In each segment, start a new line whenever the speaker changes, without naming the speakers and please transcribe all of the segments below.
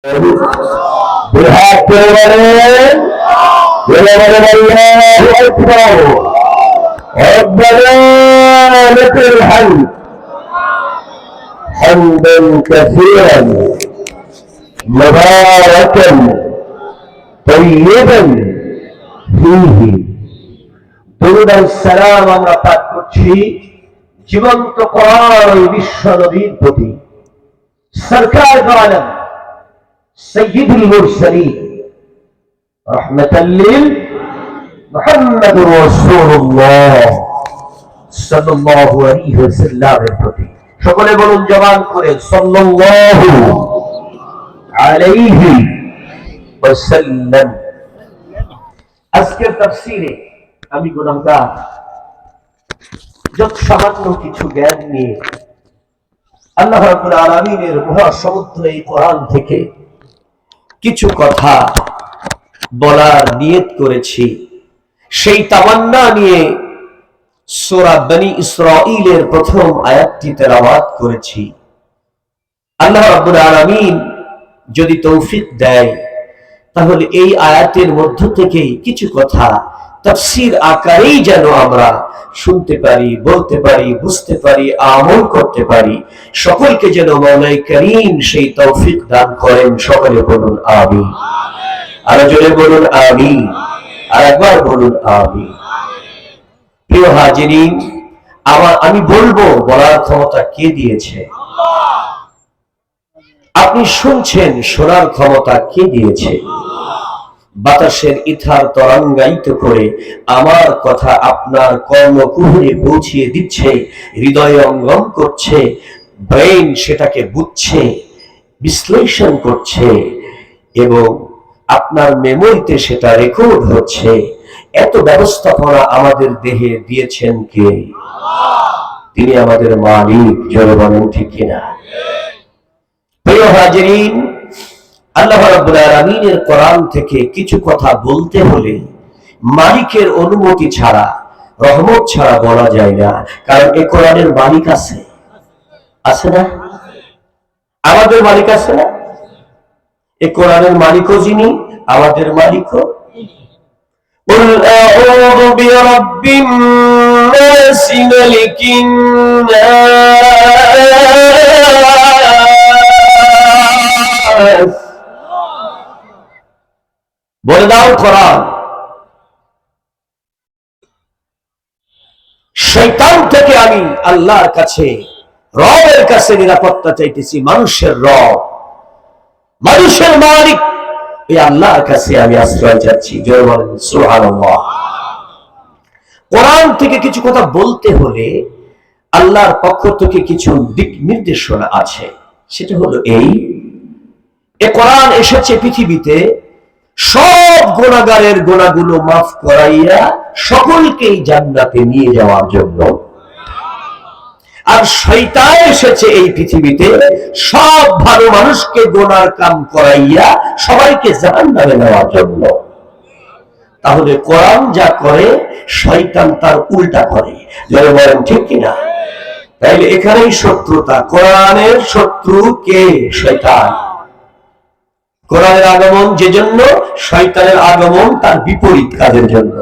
حمدا كثيرا مباركا طيبا فيه درود السلام আমরা পাঠ করছি জীবন্ত কোরআন বিশ্ব নবীর প্রতি সরকার আলম সৈয়দুল মুরসালিন রাহমাতাল লিল মুহাম্মাদুর রাসূলুল্লাহ সাল্লাল্লাহু আলাইহি ওয়াসাল্লামের প্রতি সকলে বলুন জবান করে সাল্লাল্লাহু আলাইহি ওয়াসাল্লাম। আজকের তাফসীরে আমি গুনাহগার যত সামান্য কিছু জ্ঞান নিয়ে আল্লাহ রাব্বুল আলামিনের মহাসমুদ্র এই কোরআন থেকে কিছু কথা বলার নিয়ত করেছি। সেই তামান্না নিয়ে সূরা বনী ইসরাঈলের প্রথম আয়াতটি তেলাওয়াত করেছি। আল্লাহ রাব্বুল আলামিন যদি তৌফিক দেয় তাহলে এই আয়াতের মধ্য থেকে কিছু কথা তাফসীর আকারেই যেন আমরা শুনতে পারি, বলতে পারি, বুঝতে পারি, আমল করতে পারি। সকলকে যেন মওলাই করিম সেই তৌফিক দান করেন। সকলে বলুন আমিন। আর জোরে বলুন আমিন। আর একবার বলুন আমিন। প্রিয় হাজিরিন, আমি বলবো, বলার ক্ষমতা কে দিয়েছে? আপনি শুনছেন, শোনার ক্ষমতা কে দিয়েছে? বাতাসের ইথার তরঙ্গায়িত করে আমার কথা আপনার কর্ণকুহরে পৌঁছিয়ে দিচ্ছে, হৃদয়ে অঙ্গম করছে, ব্রেন সেটাকে বুঝছে, বিশ্লেষণ করছে এবং আপনার মেমোরিতে সেটা রেকর্ড হচ্ছে। এত ব্যবস্থাপনা আমাদের দেহে দিয়েছেন কে? তিনি আমাদের মালিক। জোরে বলেন ঠিক কিনা? প্রিয় হাজিরিন, আল্লাহ রাব্বুল আলামিনের কোরআন থেকে কিছু কথা বলতে হলে মালিকের অনুমতি ছাড়া, রহমত ছাড়া বলা যায় না। কারণ এই কোরআনের মালিক আছে, আছে না? আমাদের মালিক আছে না? এই কোরআনের মালিকও যিনি, আমাদের মালিকও। قل أعوذ برب الناس ملك الناس বলে দাও কোরআন শয়তান থেকে আমি আল্লাহর কাছে, রবের কাছে নিরাপত্তা চাইতেছি। মানুষের রব, মানুষের মালিক এই আল্লাহর কাছে আমি আশ্রয় চাচ্ছি। জয় বলেন সুবহানাল্লাহ। কোরআন থেকে কিছু কথা বলতে হলে আল্লাহর পক্ষ থেকে কিছু দিক নির্দেশনা আছে। সেটা হলো এই কোরআন এসেছে পৃথিবীতে সব গুনাহগারের গুনাহগুলো মাফ করাইয়া সকলকেই জান্নাতে নিয়ে যাওয়ার জন্য। আর শয়তান এসেছে এই পৃথিবীতে সব ভালো মানুষকে গুনার কাম করাইয়া সবাইকে জাহান্নামে নেওয়ার জন্য। তাহলে কোরআন যা করে শয়তান তার উল্টা করে। যারা বলেন ঠিক কিনা? তাইলে এখানেই শত্রুতা। কোরআনের শত্রু কে? শয়তান। কোরআনের আগমন যে জন্য, শয়তানের আগমন তার বিপরীত কাজের জন্য।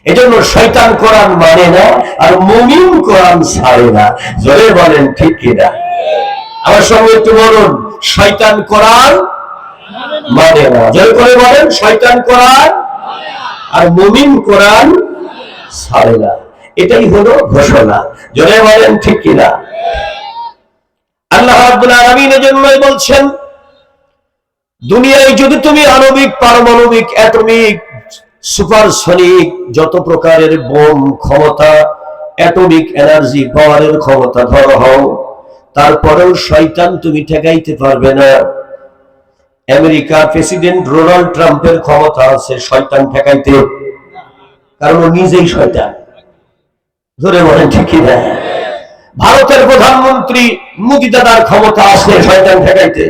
এজন্য শয়তান কোরআন মানে না, আর মুমিন কোরআন ছাড়ে না। জোরে বলেন ঠিক কিনা? আমার সঙ্গে একটু বলুন, শয়তান কোরআন মানে না। জোরে করে বলেন, শয়তান কোরআন আর মুমিন কোরআন ছাড়ে না। এটাই হলো ঘোষণা। জোরে বলেন ঠিক কিনা? আল্লাহ রাব্বুল আলামিন এজন্যই বলছেন, দুনিয়ায় যদি তুমি আণবিক, পারমাণবিক, অ্যাটমিক, সুপারসনিক যত প্রকারের বোম ক্ষমতা, অ্যাটমিক এনার্জি পাওয়ারের ক্ষমতা ধর হও, তারপরেও শয়তান তুমি ঠেকাইতে পারবে না। আমেরিকার প্রেসিডেন্ট ডোনাল্ড ট্রাম্পের ক্ষমতা আছে শয়তান ঠেকাইতে, কারণ ও নিজেই শয়তান। ধরে বলেন ঠিক কিনা? ভারতের প্রধানমন্ত্রী মোদি দাদার ক্ষমতা আছে শয়তান ঠেকাইতে,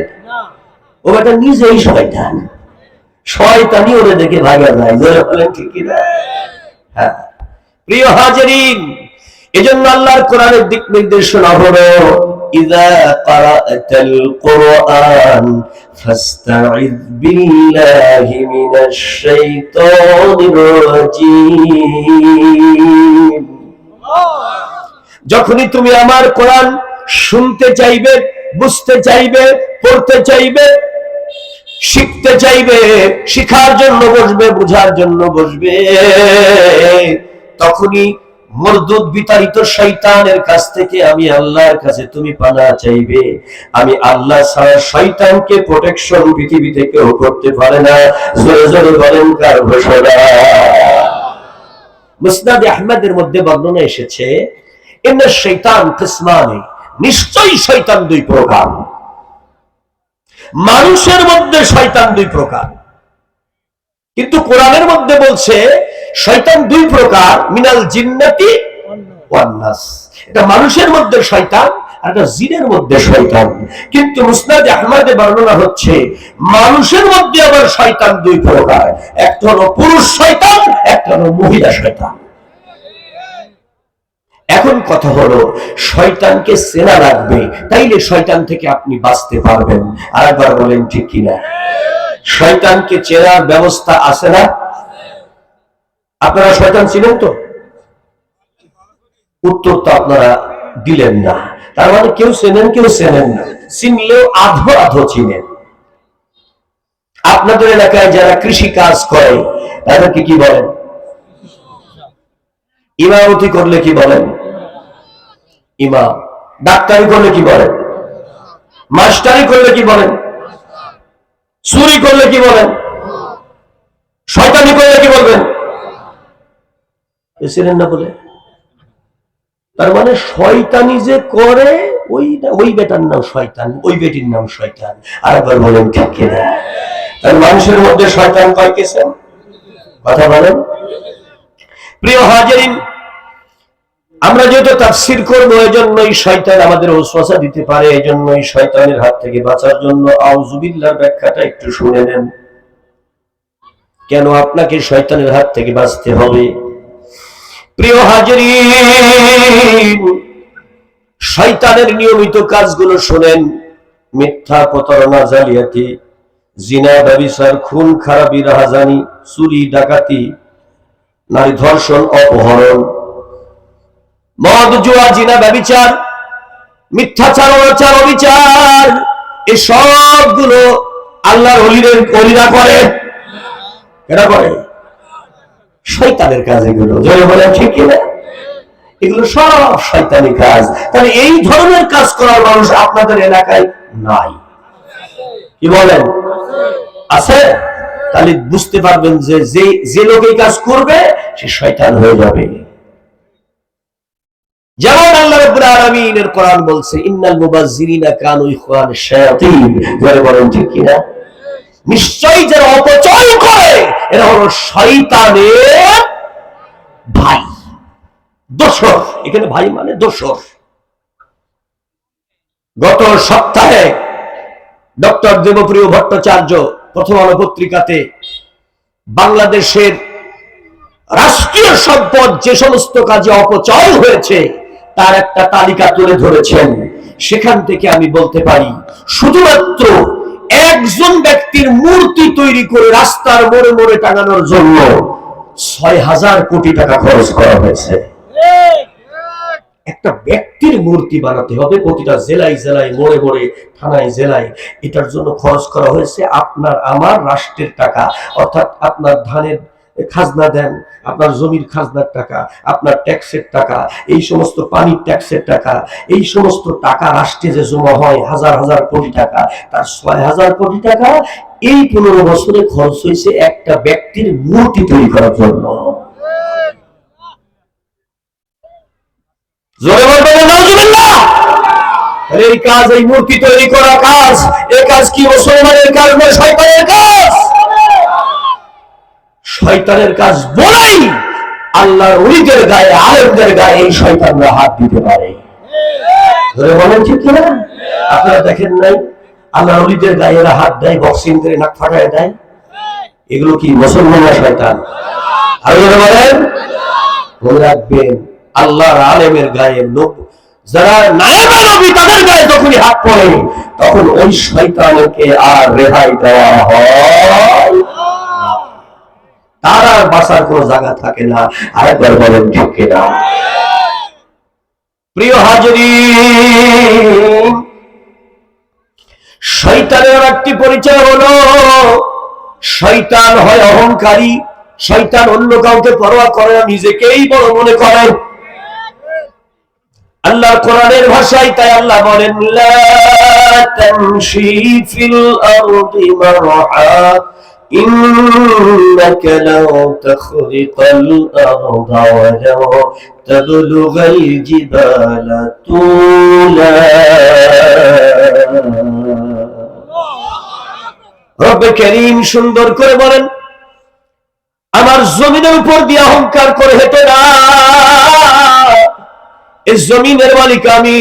ও এটা নিজেই শয়তান। শয়তানি ওরে দেখে ভাগা যায়। ধরে বলেন ঠিক কিনা? হ্যাঁ। প্রিয় হাজিরিন, এজন্য আল্লাহর কোরআনের দিক নির্দেশনা হলো ইযা ক্বারা'তাল কুরআন ফাস্তা'iয বিল্লাহি মিনাশ শাইতানির রাজীম। যখনই তুমি আমার কোরআন শুনতে চাইবে, বুঝতে চাইবে, পড়তে চাইবে, শিখতে চাইবে, শিখার জন্য বসবে, বুঝার জন্য বসবে, তখনই মরদুদ বিতাড়িত শয়তানের কাছ থেকে আমি আল্লাহর কাছে তুমি পানাহ চাইবে। আমি আল্লাহ ছাড়া শয়তানকে প্রোটেকশন পৃথিবীতে কেউ করতে পারে না। জোরে জোরে বলেন কার ঘোষণা? মুসনাদ আহমদের মধ্যে বর্ণনা এসেছে, ইন্নাশ শাইতান কিসমানি, নিশ্চয়ই শয়তান দুই প্রকার। মানুষের মধ্যে শয়তান দুই প্রকার, কিন্তু কোরআনের মধ্যে বলছে শয়তান দুই প্রকার, মিনাল জিন্নাতি ওয়ান নাস। এটা মানুষের মধ্যে শয়তান আর এটা জিনের মধ্যে শয়তান। কিন্তু মুসনাদ আহমদে বর্ণনা হচ্ছে মানুষের মধ্যে আবার শয়তান দুই প্রকার, একটা হলো পুরুষ শয়তান, একটা হলো মহিলা শয়তান। এখন কথা হলো শয়তানকে চেনা লাগবে, তাইলে শয়তান থেকে আপনি বাঁচতে পারবেন। আরেকবার বলেন ঠিক কিনা? শয়তানকে চেনার ব্যবস্থা আছে না? আপনারা শয়তান ছিলেন তো? উত্তর তো আপনারা দিলেন না। তার মানে কেউ চেনেন, কেউ চেনেন না। চিনলেও আধো আধো চিনেন। আপনাদের এলাকায় যারা কৃষি কাজ করে তাদেরকে কি বলেন? ইমামতি করলে কি বলেন? ইমাম। ডাক্তারি করলে কি বলেন? মাস্টারি করলে কি বলেন? চুরি করলে কি বলেন? শয়তানি করলে কি বলবেন? ছিলেন না বলে। তার মানে শয়তানি যে করে ওই বেটার নাম শয়তান, ওই বেটির নাম শয়তান। আরেকবার বলেন ঠিক কিনা? তার মানুষের মধ্যে শয়তান কয় কিসেম? কথা বলেন। প্রিয় হাজিরিন, আমরা যেহেতু তাফসীর করব, এজন্যই শয়তান আমাদের ওসওয়াসা দিতে পারে। এজন্যই শয়তানের হাত থেকে বাঁচার জন্য আউযুবিল্লাহর ব্যাখ্যাটা একটু শুনে নেন। কেন আপনাকে শয়তানের হাত থেকে বাঁচতে হবে? প্রিয় হাজিরিন, শয়তানের নিয়মিত কাজগুলো শুনেন। মিথ্যা, প্রতারণা, জালিয়াতি, জিনা, ব্যভিচার, খুন খারাপি, রাহাজানি, চুরি, ডাকাতি, নারী ধর্ষণ, অপহরণ, মদ, জুয়া, জিনা, ব্যভিচার, মিথ্যাচার, অনাচার, অবিচার, এই সবগুলো আল্লাহর ওলিরা করে। এরা করে শয়তানের কাজ এগুলো। জয় বলে ঠিক কিনা? এগুলো সব শয়তানি কাজ। তাহলে এই ধরনের কাজ করার মানুষ আপনাদের এলাকায় নাই, কি বলেন? আছে? তাহলে বুঝতে পারবেন যে লোক এই কাজ করবে সে শয়তান হয়ে যাবে। যেমন আল্লাহ রাব্বুল আলামিনের কোরআন বলছে, ইন্নাল মুবাজ্জিরিনা কানু ইখওয়ানাশ শায়াতিন। জয় বলেন ঠিক কিনা? নিশ্চয়ই যারা অপচয় করে এরা হলো শয়তানের ভাই, দোসর। এখানে ভাই মানে দোসর। গত সপ্তাহে ডক্টর দেবপ্রিয় ভট্টাচার্য প্রথম আলো পত্রিকাতে বাংলাদেশের রাষ্ট্রীয় সম্পদ যে সমস্ত কাজে অপচয় হয়েছে তার একটা তালিকা তুলে ধরেছেন। সেখান থেকে আমি বলতে পারি, শুধুমাত্র একজন ব্যক্তির মূর্তি তৈরি করে রাস্তার মোড়ে মোড়ে টাঙানোর জন্য ৬,০০০ কোটি টাকা খরচ করা হয়েছে। একটা ব্যক্তির মূর্তি বানাতে হবে প্রতিটা জেলায় জেলায়, মোড়ে মোড়ে, থানায়, জেলায়। এটার জন্য খরচ করা হয়েছে আপনার আমার রাষ্ট্রের টাকা। অর্থাৎ আপনার ধানের খাজনা দেন, আপনার জমির খাজনার টাকা, আপনার ট্যাক্সের টাকা, এই সমস্ত পানির ট্যাক্সের টাকা, এই সমস্ত টাকা রাষ্ট্রে যে জমা হয় হাজার হাজার কোটি টাকা, তার ৬,০০০ কোটি টাকা এই ১৫ বছরে খরচ হয়েছে একটা ব্যক্তির মূর্তি তৈরি করার জন্য। জোরে বলবেন নাউজুবিল্লাহ। এই কাজ, এই মূর্তি তৈরি করা কাজ, এই কাজ কি মুসলমানের কাজ না শয়তানের কাজ? শয়তানের কাজ বলেই আল্লাহর ওলিদের গায়ে, আলেমদের গায়ে এই শয়তানরা হাত দিতে পারে। ধরে বলেন ঠিক কিনা? আপনারা দেখেন নাই আল্লাহর ওলিদের গায়ে এরা হাত দেয়, বক্সিং করে নাক ফাটায় দেয়। এগুলো কি মুসলমান না শয়তান? আর বলেন, মনে রাখবেন আল্লাহর আলেমের গায়ে যারা নায়েবে নবী তাদের গায়ে যখনই হাত পড়ে তখন ওই শয়তানকে আর রেহাই দেওয়া হয়, তার আর বাঁচার কোনো জায়গা থাকে না। আরেকবার বলেন ঠিক কিনা? প্রিয় হাজরিন, শয়তানের একটি পরিচয় হলো শয়তান হয় অহংকারী, শয়তান অন্য কাউকে পরোয়া করে না, নিজেকেই বড় মনে করে। আল্লাহর কোরআনের ভাষায় তাই আল্লাহ বলেন লা তামশি ফিল আরদি মারহা ইন্নাকা লাউ তাখরিকাল আরদা ওয়া লাউ তাবলুগাল জিবালা তুলা। রব্বে কারীম সুন্দর করে বলেন, আমার জমিনের উপর দিয়ে অহংকার করে হেঁটে না, এই জমিনের মালিক আমি,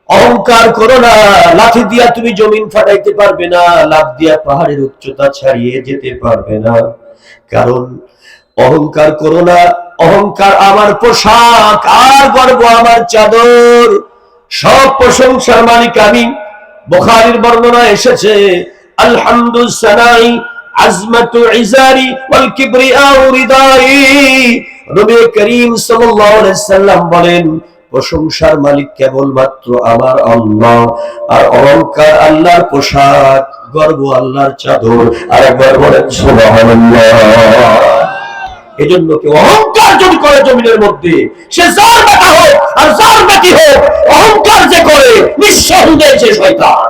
অহংকার করো না। লাঠি দিয়া তুমি জমিন ফাটাইতে পারবে না, লাফ দিয়া পাহাড়ের উচ্চতা ছাড়িয়ে যেতে পারবে না। কারণ অহংকার করো না, অহংকার আমার পোশাক আর গর্ব আমার চাদর, সব প্রশংসার মালিক আমি। বুখারীর বর্ণনা এসেছে আলহামদুলিল্লাহ আজমাতু ইজারি ওয়াল কিবরিয়াউ রিদাই। নবী করিম সাল্লাল্লাহু আলাইহি সাল্লাম বলেন, প্রশংসার মালিক কেবলমাত্র আমার আল্লাহ, আর অহংকার আল্লাহর পোশাক, গর্ব আল্লাহর চাদর। আরেকবার বলেন সুবহানাল্লাহ। এজন্য কেউ অহংকার যদি করে জমিনের মধ্যে, সে যার বেটা হোক আর যার বেটি হোক, অহংকার যে করে নিঃসন্দেহে সে শয়তান।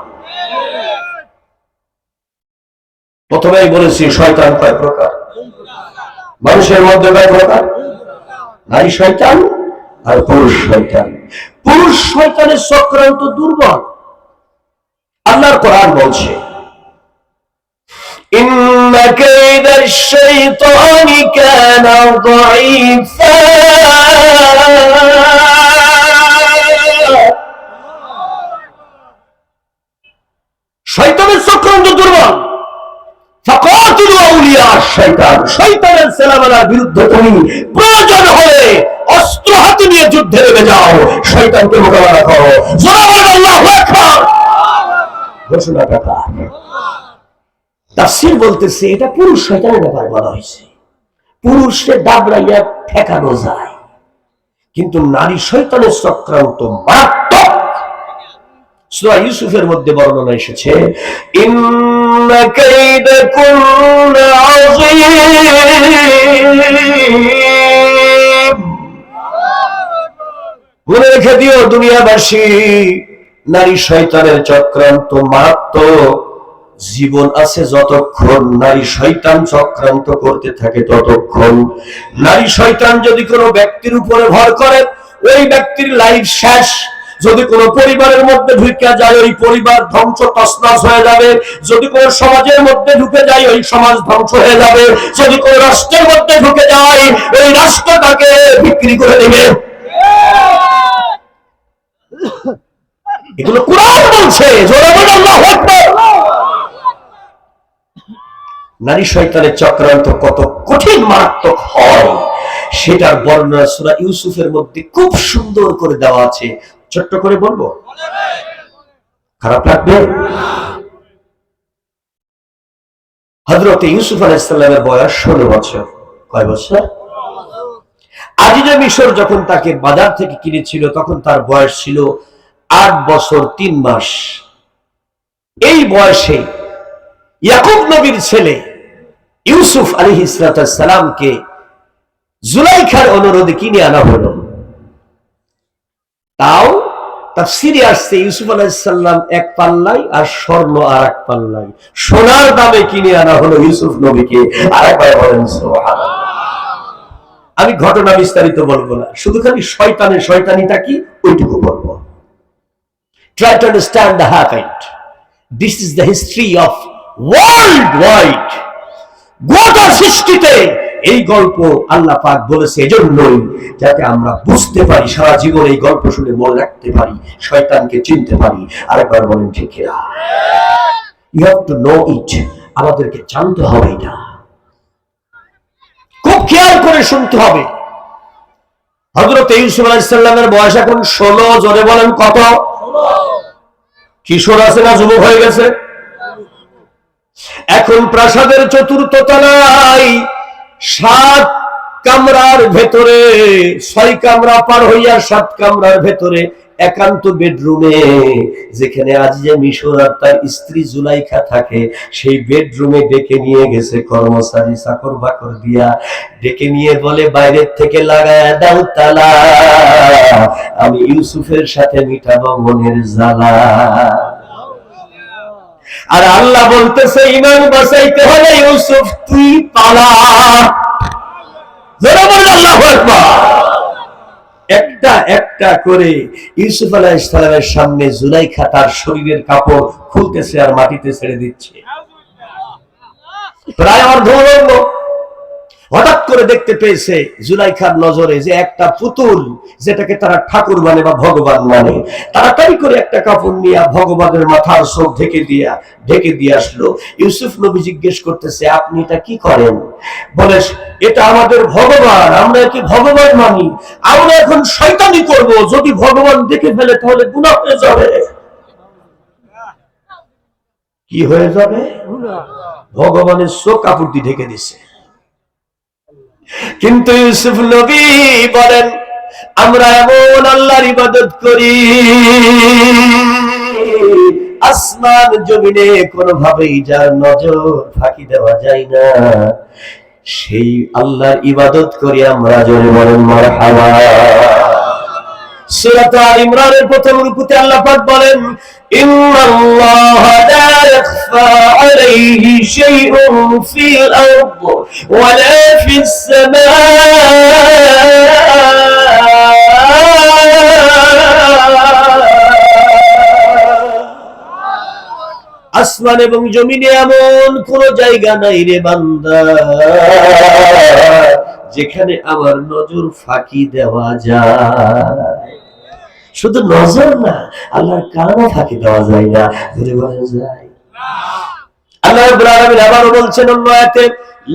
প্রথমেই বলেছি শয়তান কয় প্রকার, মানুষের মধ্যে কয় প্রকার, নারী শয়তান আর পুরুষ শয়তান। পুরুষ শয়তানের চক্রান্ত দুর্বল। আল্লাহর কোরআন বলছে ইন্না কাইদাশ শাইতানি কানা যায়ীফা। শয়তানের চক্রান্ত দুর্বল। ফাকাতিলু আউলিয়া শয়তান, শয়তানের ছেলেমেলার বিরুদ্ধে তুমি প্রয়োজন হলে অস্ত্র হাতে নিয়ে যুদ্ধে নেমে যাও, শয়তানকে মোকাবেলা করো। জোরে বলো আল্লাহু আকবার। ঘোষণাটা কার? তাফসীর বলতেছে এটা পুরুষ শয়তানের ব্যাপারে বলা হয়েছে। পুরুষকে দাবড়াইয়া ঠেকানো যায়, কিন্তু নারী শয়তানের চক্রান্ত মারাত্মক। সূরা ইউসুফের মধ্যে বর্ণনা এসেছে ইন্না কাইদাকুন্না আযীম। মনে রেখে দিও দুনিয়াবাসী, নারী শয়তানের চক্রান্ত মারাত্মক। জীবন আছে যতক্ষণ নারী শয়তান চক্রান্ত করতে থাকে ততক্ষণ। নারী শয়তান যদি কোনো ব্যক্তির উপরে ভর করে, ওই ব্যক্তির লাইফ শেষ। যদি কোনো পরিবারের মধ্যে ঢুকে যায়, ওই পরিবার ধ্বংস তছনছ হয়ে যাবে। যদি কোনো সমাজের মধ্যে ঢুকে যায়, ওই সমাজ ধ্বংস হয়ে যাবে। যদি কোনো রাষ্ট্রের মধ্যে ঢুকে যায়, ওই রাষ্ট্রটাকে বিক্রি করে দেবে। এগুলো কোরআন বলছে। জোরে বলো আল্লাহু আকবার। নারী শয়তানের চক্রান্ত কত কঠিন মারাত্মক হয় সেটার বর্ণনা সূরা ইউসুফের মধ্যে খুব সুন্দর করে দেওয়া আছে। ছোট্ট করে বলবো, খারাপ লাগবে? হযরত ইউসুফ আলাইহিস সালামের বয়স 16 বছর। কয় বছর? আজিজে মিশর যখন তাকে বাজার থেকে কিনেছিল তখন তার বয়স ছিল 8 বছর 3 মাস। এই বয়সে ইয়াকুব নবীর ছেলে ইউসুফ আলাইহিস সালামকে জুলাইখার অনুরোধে কিনে আনা হলো। তাও তাফসীরে আসছে ইউসুফ আলাইহিস সালাম এক পাল্লাই আর স্বর্ণ আর এক পাল্লাই, সোনার দামে কিনে আনা হলো ইউসুফ নবীকে। আরেকবার বলেন সুবহানাল্লাহ। আমি ঘটনা বিস্তারিত বলবো না, শুধু খালি শয়তানের শয়তানিটা কি ওইটুকু বলবো। Try to understand the happened. This is the history of worldwide. গোটা সৃষ্টিতে এই গল্প আল্লাহ পাক বলেছে এজন্যই যাতে আমরা বুঝতে পারি, সারা জীবন এই গল্প শুনে মনে রাখতে পারি, শয়তানকে চিনতে পারি। আরেকবার বলেন ঠিক কিনা? You have to know it. আমাদেরকে জানতে হবে, এটা খুব খেয়াল করে শুনতে হবে। হযরত ইউসুফ আলাইহিস সালামের বয়স এখন 16। জোরে বলেন কত? 16। কিশোর আছে না যুবক হয়ে গেছে? এখন প্রাসাদের চতুর্থ তলায় 7 কামরার ভেতরে, 6 কামরা পার হইয়া 7 কামরার ভেতরে একান্ত বেডরুমে, যেখানে আজিজে মিশর আর তার স্ত্রী জুলাইখা থাকে, সেই বেডরুমে ডেকে নিয়ে গেছে কর্মচারী চাকর বাকর দিয়া। ডেকে নিয়ে বলে, বাইরের থেকে লাগায়া দাও তালা, আমি ইউসুফের সাথে মিটাবো মনের জ্বালা। আর আল্লাহ বলতেছে, ঈমান বাঁচাইতে হলে ইউসুফ তুই পালা। যারা বলে আল্লাহু আকবার। একটা একটা করে ইউসুফ আলাইহিস সালামের সামনে জুলাইখা তার শরীরের কাপড় খুলতেছে আর মাটিতে ছেড়ে দিচ্ছে। প্রায় অর্ধলম্ব। হঠাৎ করে দেখতে পেয়েছে জুলাইখার নজরে যে একটা পুতুল, যেটাকে তারা ঠাকুর মানে বা ভগবান মানে, তাড়াতাড়ি করে একটা কাপড় নিয়ে ভগবানের মাথার চোখ ঢেকে দিয়ে আসলো। ইউসুফ নবী জিজ্ঞেস করতেছে, আপনি এটা কি করেন? বলে, এটা আমাদের ভগবান, আমরা কি ভগবান মানি, আমরা এখন শয়তানি করব, যদি ভগবান দেখে ফেলে তাহলে গুনাহ হয়ে যাবে। কি হয়ে যাবে? ভগবানের চোখ কাপড় দিয়ে ঢেকে দিছে। কিন্তু ইউসুফ নবী বলেন, আমরা এমন আল্লাহর ইবাদত করি, আসমান জমিনে কোনোভাবেই যার নজর ফাঁকি দেওয়া যায় না, সেই আল্লাহর ইবাদত করি আমরা। জোরে বলেন মারহাবা। সূরা আল ইমরানের প্রথম রুকুতে আল্লাহ পাক বলেন, ইন্নাল্লাহা লা ইয়াখফা আলাইহি শাইউন ফিল আরদ ওয়া লা ফিস সামা। আসমান এবং জমিনে এমন কোন জায়গা নাই রে বান্দা যেখানে আমার নজর ফাঁকি দেওয়া যায়। শুধু নজর না, আল্লাহর কানও ফাঁকি দেওয়া যায় না। ধরে বলা যায় আল্লাহ রাব্বুল আলামিন আবারও বলছেন অন্য আয়াতে,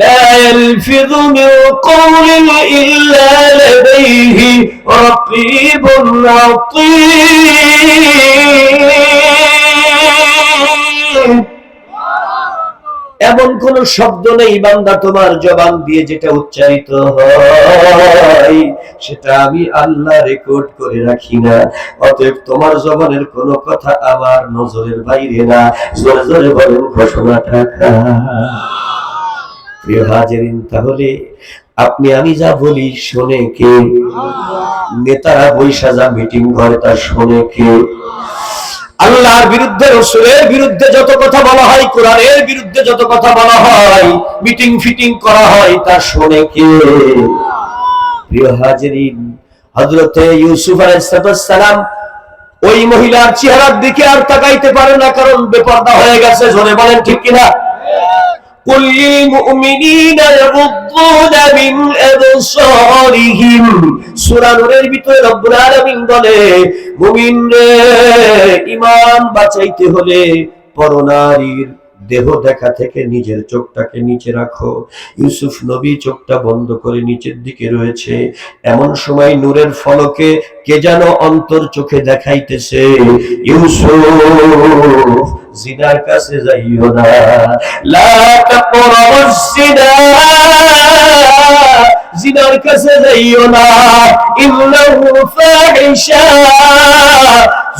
লা ইয়ালফিযু মিন কওলিন ইল্লা লাদাইহি রাকীবুন আতীদ। এমন কোন শব্দ নেই বান্দা তোমার জবান দিয়ে যেটা উচ্চারিত হয় সেটা আমি আল্লাহ রেকর্ড করে রাখি না। অতএব তোমার জবানের কোন কথা আমার নজরের বাইরে না। জোরে জোরে বলেন ঘোষণাটা। প্রিয় হাজিরিন, তাহলে আপনি আমি যা বলি শোনে কে? নেতারা বৈশা যা মিটিং করে তা শোনে কে? আল্লাহর বিরুদ্ধে, রাসূলের বিরুদ্ধে যত কথা বলা হয়, কোরআনের বিরুদ্ধে যত কথা বলা হয়, মিটিং ফিটিং করা হয়, তা শোনে কে? প্রিয় হাজিরিন, হযরত ইউসুফ আলাইহিস সালাম ওই মহিলার চেহারার দিকে আর তাকাইতে পারে না, কারণ বেপরদা হয়ে গেছে। জোরে বলেন ঠিক কিনা? কুল লিল মুমিনিনা ইয়াগুদ্দুনা মিন আবসারিহিম। সূরা নূরের ভিতরে রব্বুল আলামিন বলে, মুমিনরে ঈমান বাঁচাইতে হলে পরনারীর দেহ দেখা থেকে নিজের চোখটাকে নিচে রাখো। ইউসুফ নবী চোখটা বন্ধ করে নিচের দিকে রয়েছে। এমন সময় নূরের ফলকে কে যেন অন্তর চোখে দেখাইতেছে, ইউসুফ জিনার কাছে যাইও না, লা তাকরাবুজ জিনা, জিনার কাছে যাইও না, ইন্নাহু ফাহিশা,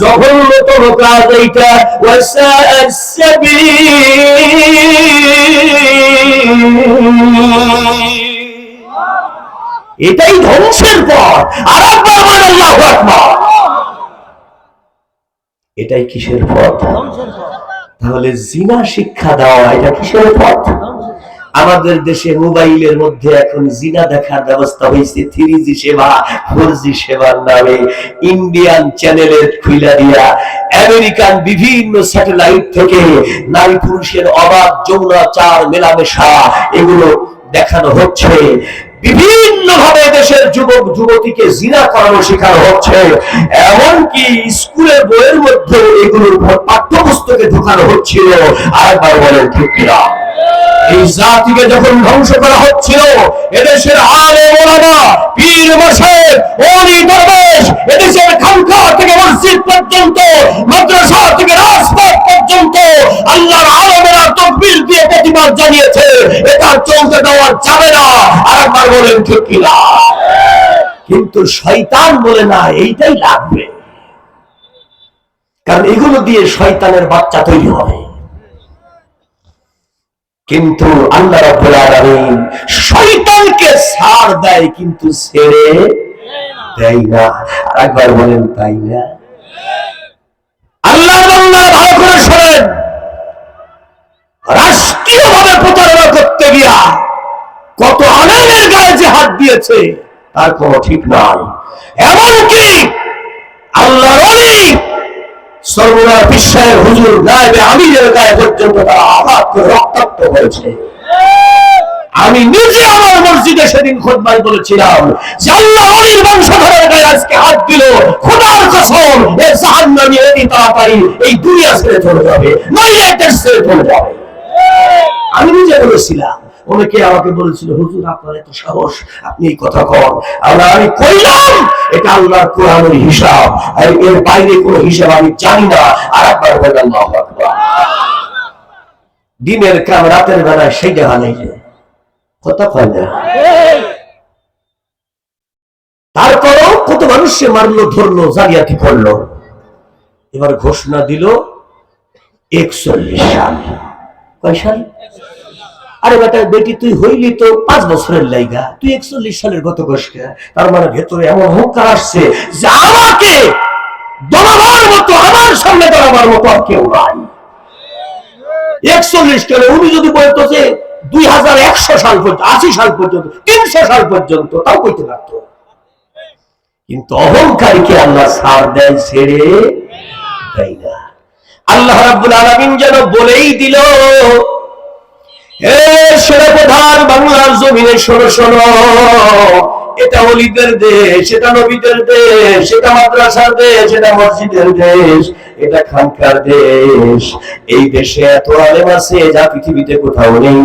জঘন্যতম কাজ এইটা, ওয়াসাআস সাবিল, এটাই ধ্বংসের পথ। আর একবার বলেন আল্লাহু আকবার। এটাই কিসের পথ? তাহলে জিনা শিক্ষা দেওয়া এটা কিসের পথ? আমাদের দেশে মোবাইলের মধ্যে এখন জিনা দেখার ব্যবস্থা হয়েছে 3G সেবা 4G সেবার নামে। ইন্ডিয়ান চ্যানেলের খুইলা দিয়া আমেরিকান বিভিন্ন স্যাটেলাইট থেকে নারী পুরুষের অবাধ যৌনাচার মেলামেশা এগুলো দেখানো হচ্ছে। বিভিন্ন ভাবে দেশের যুবক যুবতীকে জিনা করানো শেখানো হচ্ছে। এমনকি স্কুলের বইয়ের মধ্যে এগুলোর পাঠ্যপুস্তকে ঢোকানো হচ্ছিল। আরেকবার বলেন ঠিক কিনা? এই জাতিকে যখন ধ্বংস করা হচ্ছিল, এদেশের আলেম ওলামা, পীর মাশায়েখ, ওলি দরবেশ, এদেশের খানকা থেকে মসজিদ পর্যন্ত, মাদ্রাসা থেকে রাজপথ পর্যন্ত আল্লাহর আলেমেরা তাকবীর দিয়ে প্রতিবাদ জানিয়েছে, এটা চলতে দেওয়া যাবে না। আরেকবার বলেন ঠিক কিনা? কিন্তু শয়তান বলে না, এইটাই লাগবে, কারণ এগুলো দিয়ে শয়তানের বাচ্চা তৈরি হয়। কিন্তু আল্লাহ রাব্বুল আলামিন শয়তানকে ছাড় দেয়, কিন্তু ছেড়ে দেয় না। আরেকবার বলেন তাই না? আল্লাহর বান্দা ভালো করে শোনেন, রাষ্ট্রীয়ভাবে প্রচারণা করতে গিয়া কত আলেমের গায়ে যে হাত দিয়েছে তার কোনো ঠিক নাই। এমনকি আল্লাহর ওলি সর্বদা বিশ্বের হুজুর গায়েবে আমিরের গায়ে পর্যন্ত তারা আঘাত করে রক্তাক্ত করেছে। আমি নিজে আমার মসজিদে সেদিন খুতবায় বলেছিলাম যে আল্লাহর ওলির বংশধরের গায়ে আজকে হাত দিল, খোদার কসম এই জাহান্নামী এটি তাড়াতাড়ি এই দুনিয়া ছেড়ে চলে যাবে, নইলে দেশ ছেড়ে চলে যাবে। আমি নিজে বলেছিলাম। অনেকে আমাকে বলেছিল, হুজুর আপনার এত সাহস, আপনি এই কথা কন। আমি কইলাম এটা আল্লাহর কোরআনের হিসাব, আর এর বাইরে কোনো হিসাব আমি জানি না। আর একবার বলেন আল্লাহু আকবার। দিনের কাম রাতের বেলায় সেই জায়গা নেই, কথা কয় না। তারপরও কত মানুষকে মারলো, ধরলো, জালিয়াতি করলো। এবার ঘোষণা দিল 41 সাল। কয় সাল? আরে বেটা বেটি, তুই হইলি তো 5 বছরের লাইগা, তুই 41 সালের গত ঘোষকা। তার মানে ভেতরে এমন হুঙ্কার আসছে যে আমাকে দমাবার মতো, আমার সামনে দাঁড়াবার মতো আর কেউ নাই। 41 সালে উনি যদি বলতো যে 2100 সাল পর্যন্ত, 80 সাল পর্যন্ত, 300 সাল পর্যন্ত, তাও কইতে পারতো। কিন্তু অহংকারীকে আল্লাহ ছাড় দেয়, ছেড়ে দেয় না। আল্লাহ রাব্বুল আলামিন যেন বলেই দিল, হে সেনাপ্রধান, বাংলার জমিনে শোনো শোনো, এটা ওলিদের দেশ, এটা নবীদের দেশ, এটা মাদ্রাসার দেশ, এটা মসজিদের দেশ, এটা খানকার দেশ। এই দেশে এত আলেম আছে যা পৃথিবীতে কোথাও নেই।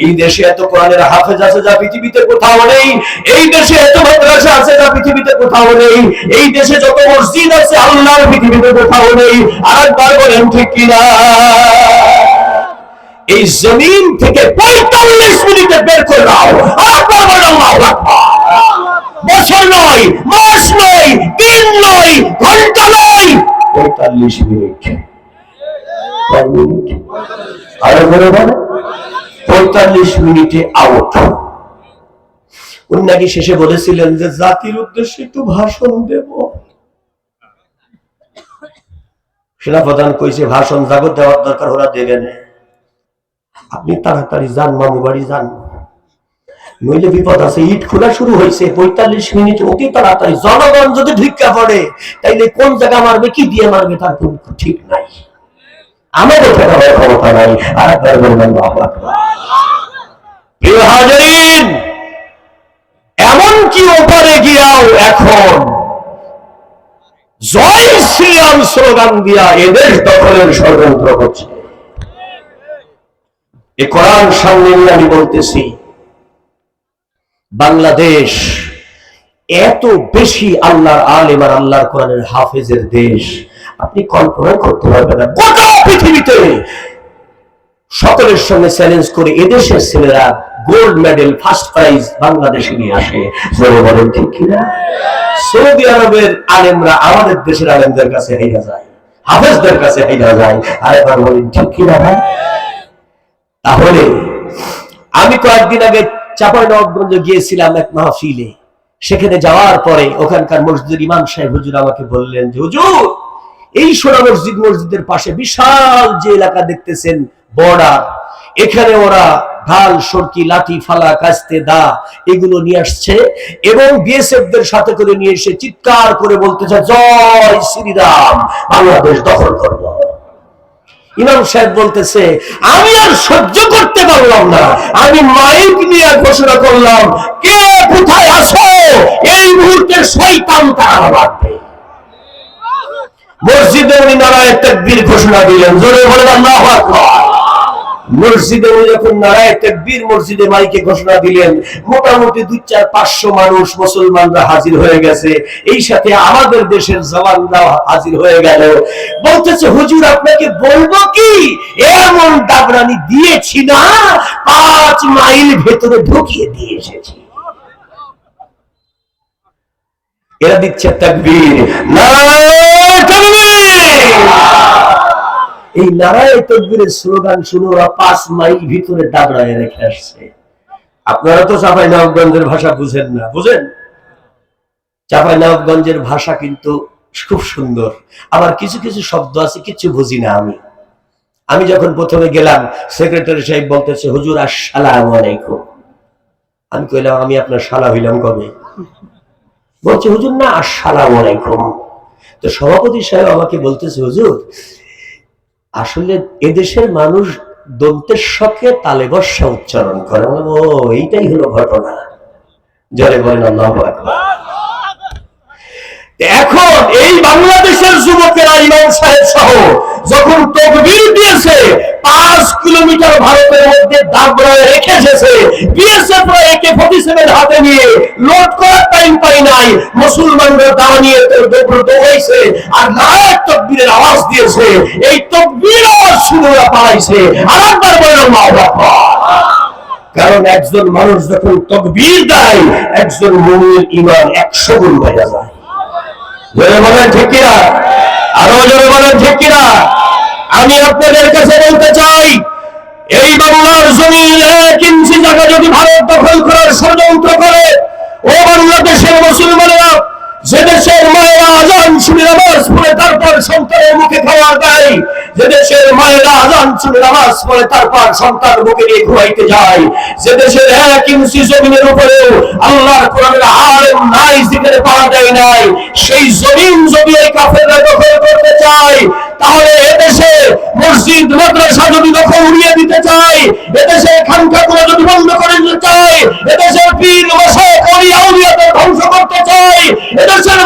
এই দেশে এত কোরআনের হাফেজ আছে যা পৃথিবীতে কোথাও নেই। এই দেশে এত মাদ্রাসা আছে যা পৃথিবীতে কোথাও নেই। এই দেশে যত মসজিদ আছে আল্লাহর পৃথিবীতে কোথাও নেই। আরেকবার বলেন ঠিক কিনা? এই জমিন থেকে 45 মিনিটে বের করে দাও। আরেকবার বলেন আল্লাহু আকবার। বছর নয়, মাস নয়, দিন নয়, ঘন্টা নয়, 45 মিনিট। 45 মিনিটে আউট। উনি নাকি শেষে বলেছিলেন যে জাতির উদ্দেশ্যে একটু ভাষণ দেব। সেনাপ্রধান কইছে ভাষণ জাগত দেওয়ার দরকার, ওরা দেবে না, আপনি তাড়াতাড়ি যান, মামু বাড়ি যান, নইলে বিপদ আছে। ইট খোলা শুরু হয়েছে, 45 মিনিট অতি তাড়াতাড়ি। জনগণ যদি ঢিক্কা পড়ে তাইলে কোন জায়গা মারবে, কি দিয়ে মারবে তার কোন ঠিক নাই, আমাদের ফেরাবার ক্ষমতা নাই। আরেকবার বলবেন আল্লাহু আকবার। প্রিয় হাজিরিন, এমনকি ওপারে গিয়াও এখন জয় শ্রীরাম স্লোগান দিয়া এদেশ দখলের ষড়যন্ত্র হচ্ছে। এ কোরআন সামনে নিয়ে আমি বলতেছি, বাংলাদেশ এত বেশি আল্লাহর আলেম আর আল্লাহর কোরআনের হাফেজের দেশ, আপনি কল্পনা করতে পারবেন না। গোটা পৃথিবীতে সকলের সঙ্গে চ্যালেঞ্জ করে এদেশের ছেলেরা গোল্ড মেডেল, ফার্স্ট প্রাইজ বাংলাদেশে নিয়ে আসে। বলেন ঠিক কিনা? সৌদি আরবের আলেমরা আমাদের দেশের আলেমদের কাছে হেরা যায়, হাফেজদের কাছে হেরা যায়। আরেকবার বলেন ঠিক কিনা ভাই? তাহলে আমি কয়েকদিন আগে চাঁপাইনবাবগঞ্জে গিয়েছিলাম এক মাহফিলে। সেখানে যাওয়ার পরে ওখানকার মসজিদের ইমাম সাহেব হুজুর আমাকে বললেন যে হুজুর, এই সোনা মসজিদের পাশে বিশাল যে এলাকা দেখতেছেন বর্ডার, এখানে ওরা ঢাল, সরকি, লাঠি, ফালা, কাস্তে, দা এগুলো নিয়ে আসছে এবং বিএসএফ দের সাথে করে নিয়ে এসে চিৎকার করে বলতেছে জয় শ্রীরাম, বাংলাদেশ দখল করব। ইমাম সাহেব বলতেছে আমি আর সহ্য করতে পারলাম না, আমি মাইক নিয়ে ঘোষণা করলাম, কে কোথায় আছো, এই মুহূর্তে শয়তান তারা লাগবে। মসজিদে উনি নারায়ে তাকবীর ঘোষণা দিলেন, জোরে বলেন আল্লাহু আকবার। মসজিদে যখন নারায়ে তাকবীর মসজিদে মাইকে ঘোষণা দিলেন, মোটামুটি 200-500 মানুষ মুসলমানরা হাজির হয়ে গেছে, এই সাথে আমাদের দেশের জওয়ানরাও হাজির হয়ে গেল। বলতেছে হুজুর আপনাকে বলবো কি, এমন দাবরানি দিয়েছি না 5 মাইল ভেতরে ঢুকিয়ে দিয়ে এসেছি। এরা দিচ্ছে তাকবীর, নারায়ে তাকবীর। এই নারায়ে তাকবীরের স্লোগান শুনে ওরা 5 মাইল ভিতরে দাবড়ায় রেখে আসছে। আপনারা তো চাঁপাইনবাবগঞ্জের ভাষা বুঝেন না, বুঝেন? চাঁপাইনবাবগঞ্জের ভাষা কিন্তু খুব সুন্দর, আবার কিছু কিছু শব্দ আছে কিছু বুঝি না আমি যখন প্রথমে গেলাম, সেক্রেটারি সাহেব বলতেছে হুজুর আসসালামু আলাইকুম। আমি কইলাম আমি আপনার শালা হইলাম কবে? বলছে হুজুর না আসসালামু আলাইকুম। তো সভাপতি সাহেব আমাকে বলতেছে হুজুর আসলে এদেশের মানুষ দন্তের শকে তালে বর্ষা উচ্চারণ করে। ও এইটাই হলো ঘটনা। জোরে বলেন আল্লাহু আকবার। এখন এই বাংলাদেশের যুবকেরা ইমাম সাহেব সহ যখন তাকবীর দিয়েছে, 5 কিলোমিটার ভারতের মধ্যে দাবড়ায় রেখে এসেছে, বিএসএফ AK-47 হাতে নিয়ে লোড করার টাইম পাই নাই, মুসলমানরা দাঁড়িয়ে দৌড়াইছে আর নারায়ে তাকবীরের আওয়াজ দিয়েছে। এই তাকবীর আওয়াজ শুনে ওরা পালাইছে। আরেকবার বলেন আল্লাহু আকবার। কারণ একজন মানুষ যখন তাকবীর দেয়, একজন মুমিনের ঈমান 100 গুণ বেড়ে যায়। জোরে বলেন ঠিক কিনা? আরো জোরে বলেন ঠিক কিনা? আমি আপনাদের কাছে বলতে চাই, এই বাংলার জমিন 1 ইঞ্চি জায়গা যদি ভারত দখল করার ষড়যন্ত্র করে, ও বাংলাদেশের মুসলমানেরা, যে দেশের মায়েরা আযান শুনে নামাজ পড়ে তারপর সন্তানের মুখে খাবার দেয়, যে দেশের মায়েরা আযান শুনে নামাজ পড়ে তারপর সন্তান মুখে নিয়ে ঘুমাইতে যায়, যে দেশের 1 ইঞ্চি জমিনের উপরে আল্লাহর কোরআনের আলেম নাই, জিকিরে পাওয়া যায় নাই, সেই জমিন যদি এই কাফেররা দখল করতে চায়, তাহলে এদেশে মসজিদ মাদ্রাসা যদি দখল উড়িয়ে দিতে চায়, এদেশে খানকাগুলো যদি বন্ধ করে দিতে চায়, এদেশের পীর মাশায়েখ আউলিয়াদের ধ্বংস করতে চায়, এদেশের